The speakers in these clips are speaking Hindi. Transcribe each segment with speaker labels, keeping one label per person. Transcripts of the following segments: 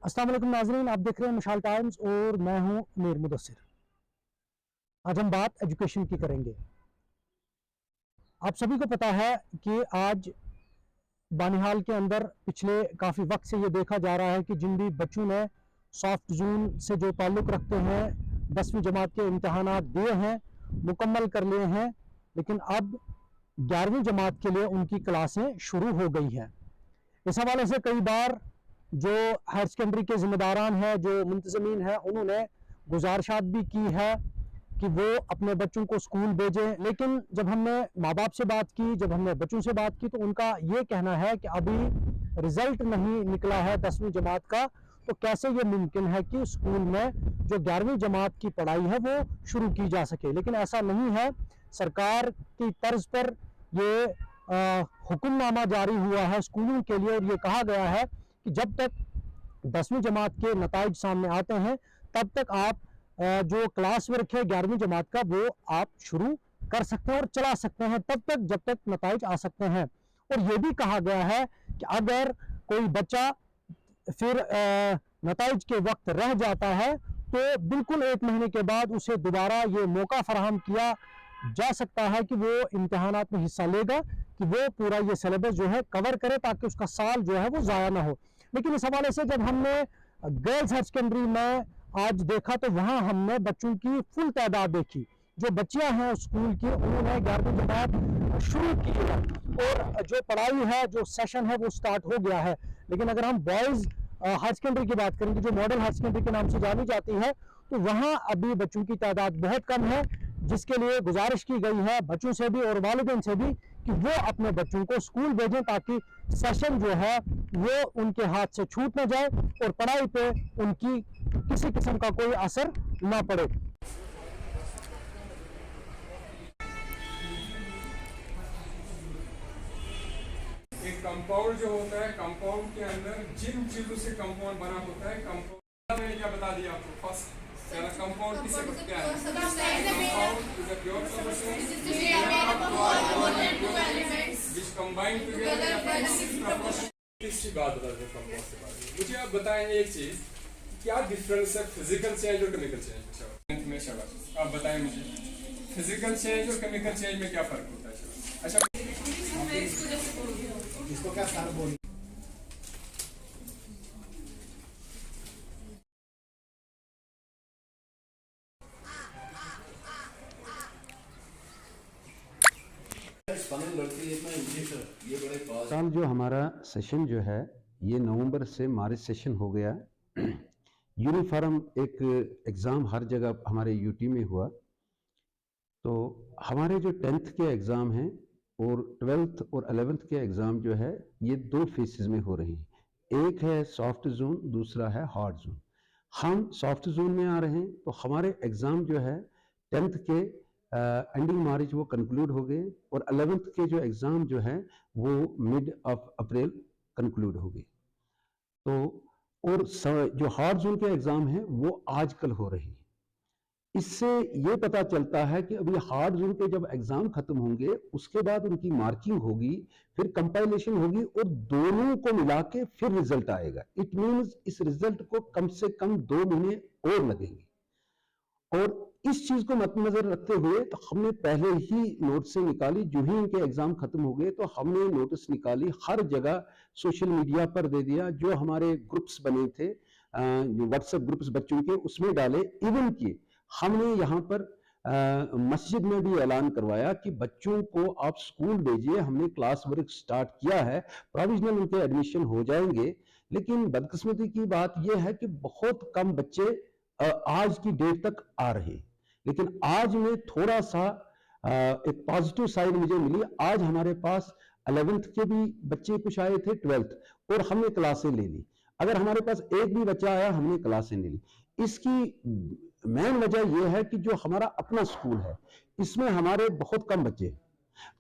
Speaker 1: अस्सलाम वालेकुम नाज़रीन, आप देख रहे हैं मशाल टाइम्स और मैं हूं मीर मुदस्सिर। आज हम बात एजुकेशन की करेंगे। आप सभी को पता है कि आज बानिहाल के अंदर पिछले काफ़ी वक्त से ये देखा जा रहा है कि जिन भी बच्चों ने सॉफ्ट जून से जो ताल्लुक़ रखते हैं, 10वीं जमात के इम्तहानात दिए हैं, मुकम्मल कर लिए हैं, लेकिन अब 11वीं जमात के लिए उनकी क्लासें शुरू हो गई हैं। इस हवाले से कई बार जो हायर सेकेंडरी के ज़िम्मेदारान हैं, जो मुंतज़मीन हैं, उन्होंने गुजारिशात भी की है कि वो अपने बच्चों को स्कूल भेजें, लेकिन जब हमने माँ बाप से बात की, जब हमने बच्चों से बात की, तो उनका ये कहना है कि अभी रिज़ल्ट नहीं निकला है 10वीं जमात का, तो कैसे ये मुमकिन है कि स्कूल में जो 11वीं जमात की पढ़ाई है वो शुरू की जा सके। लेकिन ऐसा नहीं है। सरकार की तर्ज पर ये हुक्मनामा जारी हुआ है स्कूलों के लिए और ये कहा गया है कि जब तक 10वीं जमात के नताइज सामने आते हैं तब तक आप जो क्लास वर्क है 11वीं जमात का वो आप शुरू कर सकते हैं और चला सकते हैं तब तक जब तक नताइज आ सकते हैं। और ये भी कहा गया है कि अगर कोई बच्चा फिर नताइज के वक्त रह जाता है तो बिल्कुल 1 महीने के बाद उसे दोबारा ये मौका फराहम किया जा सकता है कि वो इम्तहानात में हिस्सा लेगा, कि वो पूरा ये सिलेबस जो है कवर करे ताकि उसका साल जो है वो ज़ाया ना हो। लेकिन इस हवाले से जब हमने गर्ल्स हायर सेकेंडरी में आज देखा तो वहाँ हमने बच्चों की फुल तादाद देखी। जो बच्चियाँ हैं स्कूल की, उन्होंने 11वीं जमात शुरू की है और जो पढ़ाई है, जो सेशन है वो स्टार्ट हो गया है। लेकिन अगर हम बॉयज़ हायर सेकेंडरी की बात करेंगे, जो मॉडल हायर सेकेंडरी के नाम से जानी जाती है, तो वहाँ अभी बच्चों की तादाद बहुत कम है, जिसके लिए गुजारिश की गई है बच्चों से भी और वालिदैन से भी कि वो अपने बच्चों को स्कूल भेजें ताकि सेशन जो है वो उनके हाथ से छूट ना जाए और पढ़ाई पे उनकी किसी किस्म का कोई असर ना पड़े।
Speaker 2: एक कंपाउंड जो होता है, कंपाउंड के अंदर जिन चीजों से कंपाउंड बना होता है, कंपाउंड मैंने क्या बता दिया आपको फर्स्ट कंपाउंड किसे क्या है? Compound is a pure substance which combine together. इसकी बात बता दो कंपाउंड के बारे में। मुझे आप बताएं एक चीज, क्या डिफरेंस है फिजिकल चेंज और केमिकल चेंज में? शाबाश, आप बताएं मुझे फिजिकल चेंज और केमिकल चेंज में क्या फर्क होता है? अच्छा,
Speaker 1: इसको क्या सार बोल
Speaker 3: साल जो हमारा सेशन जो है ये नवंबर से मार्च सेशन हो गया। यूनिफॉर्म एक एग्ज़ाम हर जगह हमारे यूटी में हुआ। तो हमारे जो 10th के एग्ज़ाम हैं और 12th और 11th के एग्ज़ाम जो है ये 2 फेसेस में हो रही हैं। एक है सॉफ्ट जोन, दूसरा है हार्ड जोन। हम सॉफ्ट जोन में आ रहे हैं तो हमारे एग्ज़ाम जो है 10th के एंडिंग मार्च वो कंक्लूड हो गए और 11th के जो एग्ज़ाम जो है वो मिड ऑफ अप्रैल कंक्लूड हो गए। तो और जो हार्ड जोन के एग्ज़ाम हैं वो आजकल हो रही है। इससे ये पता चलता है कि अभी हार्ड जोन के जब एग्ज़ाम खत्म होंगे उसके बाद उनकी मार्किंग होगी, फिर कंपाइलेशन होगी और दोनों को मिला के फिर रिजल्ट आएगा। इट मीन्स इस रिजल्ट को कम से कम 2 महीने और लगेंगे। और इस चीज को मद्देनजर रखते हुए तो हमने पहले ही नोटिस निकाली। जो ही इनके एग्जाम खत्म हो गए तो हमने नोटिस निकाली, हर जगह सोशल मीडिया पर दे दिया, जो हमारे ग्रुप्स बने थे जो व्हाट्सएप ग्रुप्स बच्चों के उसमें डाले। इवन कि हमने यहाँ पर मस्जिद में भी ऐलान करवाया कि बच्चों को आप स्कूल भेजिए, हमने क्लास वर्क स्टार्ट किया है, प्रोविजनल उनके एडमिशन हो जाएंगे। लेकिन बदकिस्मती की बात यह है कि बहुत कम बच्चे आज की डेट तक आ रहे। लेकिन आज में थोड़ा सा एक पॉजिटिव साइड मुझे मिली। आज हमारे पास 11th के भी बच्चे कुछ आए थे, 12th, और हमने क्लासें ले ली। अगर हमारे पास एक भी बच्चा आया हमने क्लासें ले ली। इसकी मेन वजह यह है कि जो हमारा अपना स्कूल है इसमें हमारे बहुत कम बच्चे,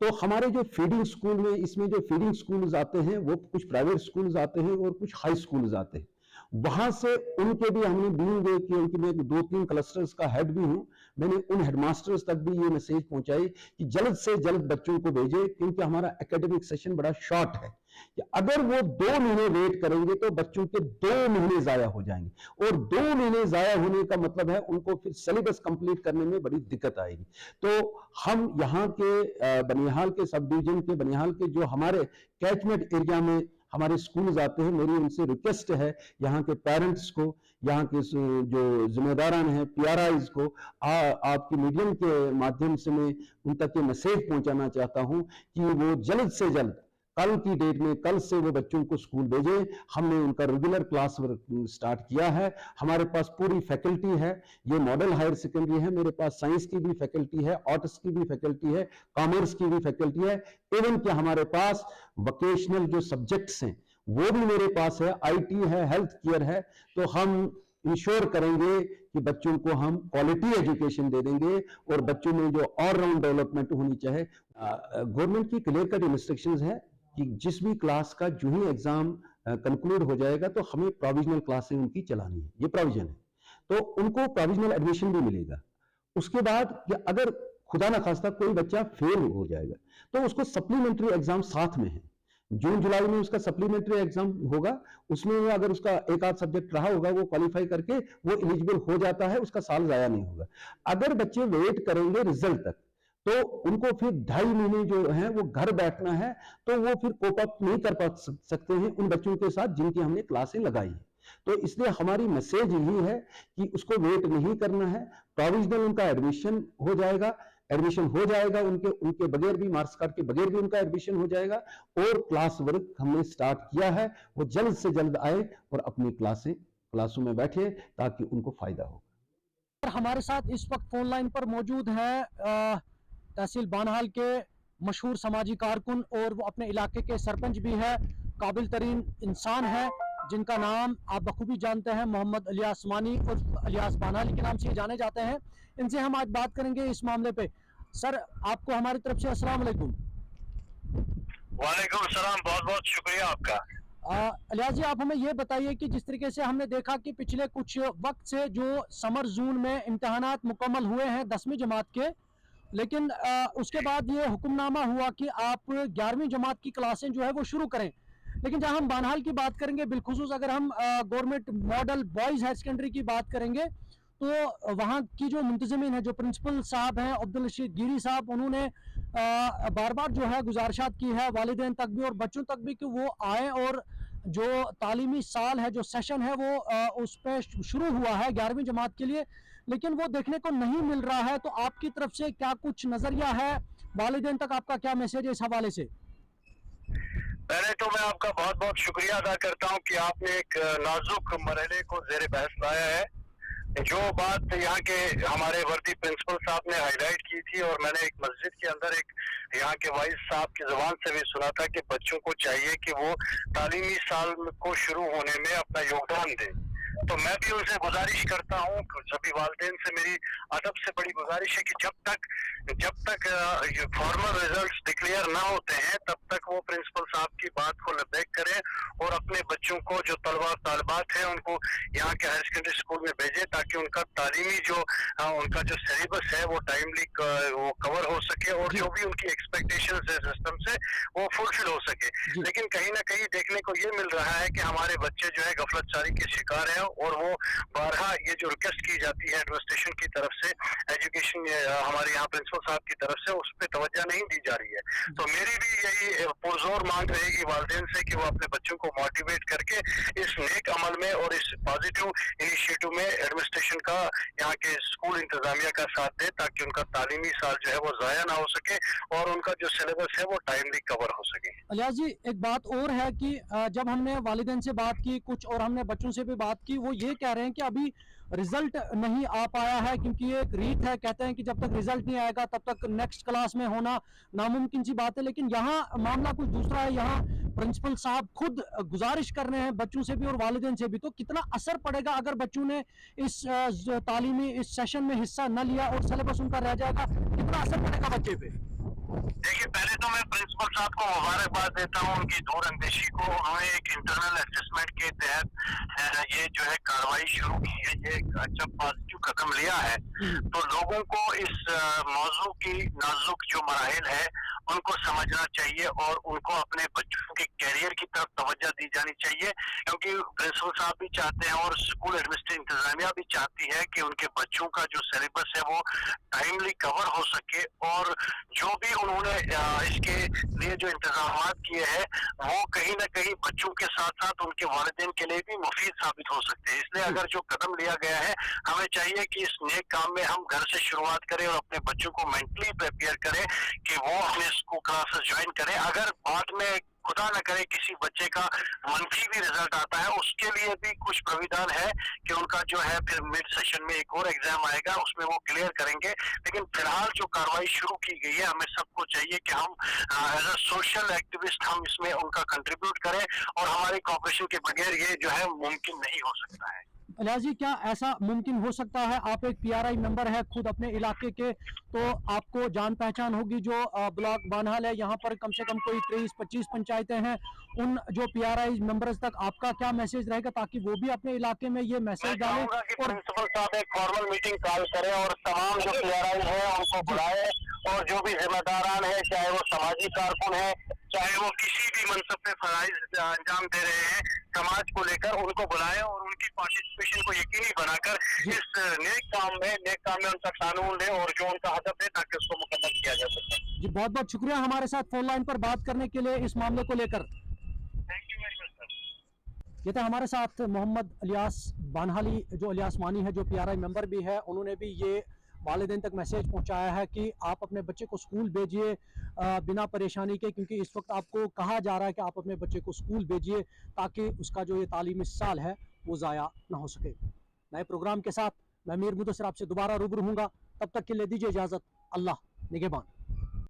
Speaker 3: तो हमारे जो फीडिंग स्कूल में, इसमें जो फीडिंग स्कूल्स आते हैं वो कुछ प्राइवेट स्कूल्स आते हैं और कुछ हाई स्कूल्स आते हैं। वहां से उनके भी हमने बीइंग क्योंकि मैं 2-3 क्लस्टर्स का हेड भी हूं, मैंने उन हेडमास्टर्स तक भी ये मैसेज पहुंचाई कि जल्द से जल्द बच्चों को भेजें, क्योंकि हमारा एकेडमिक सेशन बड़ा शॉर्ट है कि अगर वो 2 महीने वेट करेंगे तो बच्चों के 2 महीने जाया हो जाएंगे, और 2 महीने जाया होने का मतलब है उनको फिर सिलेबस कंप्लीट करने में बड़ी दिक्कत आएगी। तो हम यहाँ के बनिहाल के सब डिवीजन के बनिहाल के जो हमारे कैचमेंट एरिया में हमारे स्कूल आते हैं, मेरी उनसे रिक्वेस्ट है यहाँ के पेरेंट्स को, यहाँ के जो जिम्मेदारान हैं, पीआरआईज को, आपकी मीडियम के माध्यम से मैं उन तक ये मैसेज पहुंचाना चाहता हूं कि वो जल्द से जल्द कल की डेट में, कल से वो बच्चों को स्कूल भेजें। हमने उनका रेगुलर क्लास वर्क स्टार्ट किया है, हमारे पास पूरी फैकल्टी है, ये मॉडल हायर सेकेंडरी है, मेरे पास साइंस की भी फैकल्टी है, आर्ट्स की भी फैकल्टी है, कॉमर्स की भी फैकल्टी है, इवन कि हमारे पास वोकेशनल जो सब्जेक्ट्स हैं वो भी मेरे पास है, आईटी है, हेल्थ केयर है। तो हम इंश्योर करेंगे कि बच्चों को हम क्वालिटी एजुकेशन दे देंगे और बच्चों में जो ऑलराउंड डेवलपमेंट होनी चाहिए। गवर्नमेंट की क्लियर कट इंस्ट्रक्शंस है कि जिस भी क्लास का जो ही एग्जाम कंक्लूड हो जाएगा तो हमें प्रोविजनल क्लासें उनकी चलानी है, ये प्रोविजन है, तो उनको प्रोविजनल एडमिशन भी मिलेगा। उसके बाद कि अगर खुदा ना खास्ता कोई बच्चा फेल हो जाएगा तो उसको सप्लीमेंट्री एग्जाम साथ में है, जून जुलाई में उसका सप्लीमेंट्री एग्जाम होगा, उसमें अगर उसका एक आध सब्जेक्ट रहा होगा वो क्वालिफाई करके वो एलिजिबल हो जाता है, उसका साल जाया नहीं होगा। अगर बच्चे वेट करेंगे रिजल्ट तक तो उनको फिर 2.5 महीने जो है वो घर बैठना है, तो वो फिर कोप अप नहीं कर पा सकते हैं उन बच्चों के साथ जिनकी हमने क्लासें लगाई है। तो इसलिए हमारी मैसेज यही है कि उसको वेट नहीं करना है, प्रोविजनल उनका एडमिशन हो जाएगा, उनके बगैर भी, मार्क्स कार्ड के बगैर भी उनका एडमिशन हो जाएगा, और क्लास वर्क हमने स्टार्ट किया है, वो जल्द से जल्द आए और अपनी क्लासों में बैठे ताकि उनको फायदा हो।
Speaker 1: हमारे साथ इस वक्त फोन लाइन पर मौजूद है तहसील बानहाल के मशहूर समाजी कारकुन और वो अपने इलाके के सरपंच भी है, काबिल तरीन इंसान है जिनका नाम आप बखूबी जानते हैं, मोहम्मद इलियास मानी और इलियास बानहाली के नाम से जाने जाते हैं। इनसे हम आज बात करेंगे इस मामले पे। सर, आपको हमारी तरफ से अस्सलाम वालेकुम।
Speaker 4: वालेकुम सलाम, बहुत बहुत शुक्रिया आपका।
Speaker 1: इलियास जी, आप हमें ये बताइए कि जिस तरीके से हमने देखा कि पिछले कुछ वक्त से जो समर जून में इम्तहानात मुकम्मल हुए हैं 10वीं जमात के, लेकिन उसके बाद ये हुक्मनामा हुआ कि आप 11वीं जमात की क्लासें जो है वो शुरू करें। लेकिन जहां हम बानहाल की बात करेंगे, बिलखुसूस अगर हम government model boys higher secondary की बात करेंगे तो वहाँ की जो मुंतज़मीन है, जो प्रिंसिपल साहब हैं अब्दुल रशीद गिरी साहब, उन्होंने बार बार जो है गुजारिशात की है वालिदैन तक भी और बच्चों तक भी कि वो आए और जो तालीमी साल है, जो सेशन है वो उस पर शुरू हुआ है 11वीं जमात के लिए, लेकिन वो देखने को नहीं मिल रहा है। तो आपकी तरफ से क्या कुछ नजरिया है, वालिदैन तक आपका क्या मैसेज है इस हवाले से?
Speaker 4: पहले तो मैं आपका बहुत बहुत शुक्रिया अदा करता हूं कि आपने एक नाजुक मरहले को ज़ेरे बहस लाया है। जो बात यहाँ के हमारे वर्दी प्रिंसिपल साहब ने हाईलाइट की थी और मैंने एक मस्जिद के अंदर एक यहाँ के वाइस साहब की जुबान से भी सुना था कि बच्चों को चाहिए कि वो तालीमी साल को शुरू होने में अपना योगदान दें, तो मैं भी उनसे गुजारिश करता हूँ, सभी वालिदैन से मेरी अदब से बड़ी गुजारिश है कि जब तक फॉर्मल रिजल्ट्स डिक्लेयर ना होते हैं तब तक वो प्रिंसिपल साहब की बात को लबैक करें और अपने बच्चों को जो तलबा तालिबात हैं उनको यहाँ के हायर सेकेंडरी स्कूल में भेजें ताकि उनका तालीमी जो उनका जो सिलेबस है वो टाइमली वो कवर हो सके और जो भी उनकी एक्सपेक्टेशंस है सिस्टम से वो फुलफिल हो सके। लेकिन कहीं ना कहीं देखने को ये मिल रहा है कि हमारे बच्चे जो है गफलतसारी के शिकार हैं और वो बारहा ये जो रिक्वेस्ट की जाती है एडमिनिस्ट्रेशन की तरफ से, एजुकेशन हमारे यहाँ प्रिंसिपल साहब की तरफ से, उस पर तवज्जो नहीं दी जा रही है। तो मेरी भी यही पुरजोर मांग रहेगी वालिदैन से कि वो अपने बच्चों को मोटिवेट करके इस नेक अमल में और इस पॉजिटिव इनिशिएटिव में एडमिनिस्ट्रेशन का, यहाँ के स्कूल इंतजामिया का साथ दे ताकि उनका तालीमी साल जो है वो जाया ना हो सके और उनका जो सिलेबस है वो टाइमली कवर हो सके।
Speaker 1: इलियास जी, एक बात और है कि जब हमने वालिदैन से बात की कुछ और हमने बच्चों से भी बात की, वो ये कह रहे हैं कि अभी रिजल्ट नहीं आ पाया है, क्योंकि ये एक रीत है, कहते हैं कि जब तक रिजल्ट नहीं आएगा तब तक नेक्स्ट क्लास में होना नामुमकिन सी बात है। लेकिन यहाँ मामला कुछ दूसरा है, यहाँ प्रिंसिपल साहब खुद गुजारिश कर रहे हैं बच्चों से भी और वालिदैन से भी। तो कितना असर पड़ेगा अगर बच्चों ने इस तालीमी इस सेशन में हिस्सा न लिया और सिलेबस उनका रह जाएगा, कितना असर पड़ेगा बच्चे पे?
Speaker 4: देखिए, पहले तो मैं प्रिंसिपल साहब को मुबारकबाद देता हूँ उनकी दूरअंदेशी को। उन्होंने एक इंटरनल असेसमेंट के तहत ये जो है कार्रवाई शुरू की है, ये एक अच्छा पॉजिटिव कदम लिया है। तो लोगों को इस मौजू की नाजुक जो मराहिल है उनको समझना चाहिए और उनको अपने बच्चों के कैरियर की तरफ तवज्जो दी जानी चाहिए, क्योंकि प्रिंसिपल साहब भी चाहते हैं और स्कूल एडमिनिस्ट्रेटिव इंतजामिया भी चाहती है कि उनके बच्चों का जो सिलेबस है वो टाइमली कवर हो सके, और जो भी उन्होंने इसके लिए जो इंतजाम किए हैं वो कहीं ना कहीं बच्चों के साथ साथ उनके वालिदैन के लिए भी मुफीद साबित हो सकते हैं। इसलिए अगर जो कदम लिया गया है, हमें चाहिए कि इस नेक काम में हम घर से शुरुआत करें और अपने बच्चों को मेंटली प्रिपेयर करें कि वो अपने स्कूल क्लासेस ज्वाइन करें। अगर बाद में खुदा न करे किसी बच्चे का मनफी भी रिजल्ट आता है, उसके लिए भी कुछ प्राविधान है कि उनका जो है फिर मिड सेशन में एक और एग्जाम आएगा, उसमें वो क्लियर करेंगे। लेकिन फिलहाल जो कार्रवाई शुरू की गई है, हमें सबको चाहिए कि हम एज अ सोशल एक्टिविस्ट हम इसमें उनका कंट्रीब्यूट करें, और हमारे कॉपरेशन के बगैर ये जो है मुमकिन नहीं हो सकता है।
Speaker 1: इलियास जी, क्या ऐसा मुमकिन हो सकता है, आप एक पीआरआई मेंबर है खुद अपने इलाके के, तो आपको जान पहचान होगी जो ब्लॉक बानहाल है, यहाँ पर कम से कम कोई 23-25 पंचायतें हैं, उन जो पीआरआई मेंबर्स तक आपका क्या मैसेज रहेगा ताकि वो भी अपने इलाके में ये मैसेज डालें?
Speaker 4: और प्रिंसिपल साहब एक फॉर्मल मीटिंग कॉल करें और तमाम जो पीआरआई है उनको बुलाए, और जो भी जिम्मेदारान है, चाहे वो समाजी कारकुन है, चाहे वो किसी भी मनसब पे फराइज अंजाम दे रहे हैं समाज को लेकर, उनको बुलाए और उनकी पार्टिसिपेशन को यकीनी बनाकर इस नेक काम में उनका कानून ले और जो उनका हदफ है ताकि उसको मुकम्मल किया जा सके।
Speaker 1: जी, बहुत बहुत शुक्रिया हमारे साथ फोन लाइन पर बात करने के लिए इस मामले को लेकर।
Speaker 4: Thank you very much sir.
Speaker 1: ये था हमारे साथ मोहम्मद इलियास बानहाली, जो इलियास मानी है, जो पीआरआई मेंबर भी है। उन्होंने भी ये वालिदैन तक मैसेज पहुंचाया है कि आप अपने बच्चे को स्कूल भेजिए बिना परेशानी के, क्योंकि इस वक्त आपको कहा जा रहा है कि आप अपने बच्चे को स्कूल भेजिए ताकि उसका जो ये तालीमी साल है वो ज़ाया ना हो सके। नए प्रोग्राम के साथ मैं मीर मुदस्सिर आपसे दोबारा रूबरू हूँगा, तब तक के लिए दीजिए इजाज़त। अल्लाह निगहबान।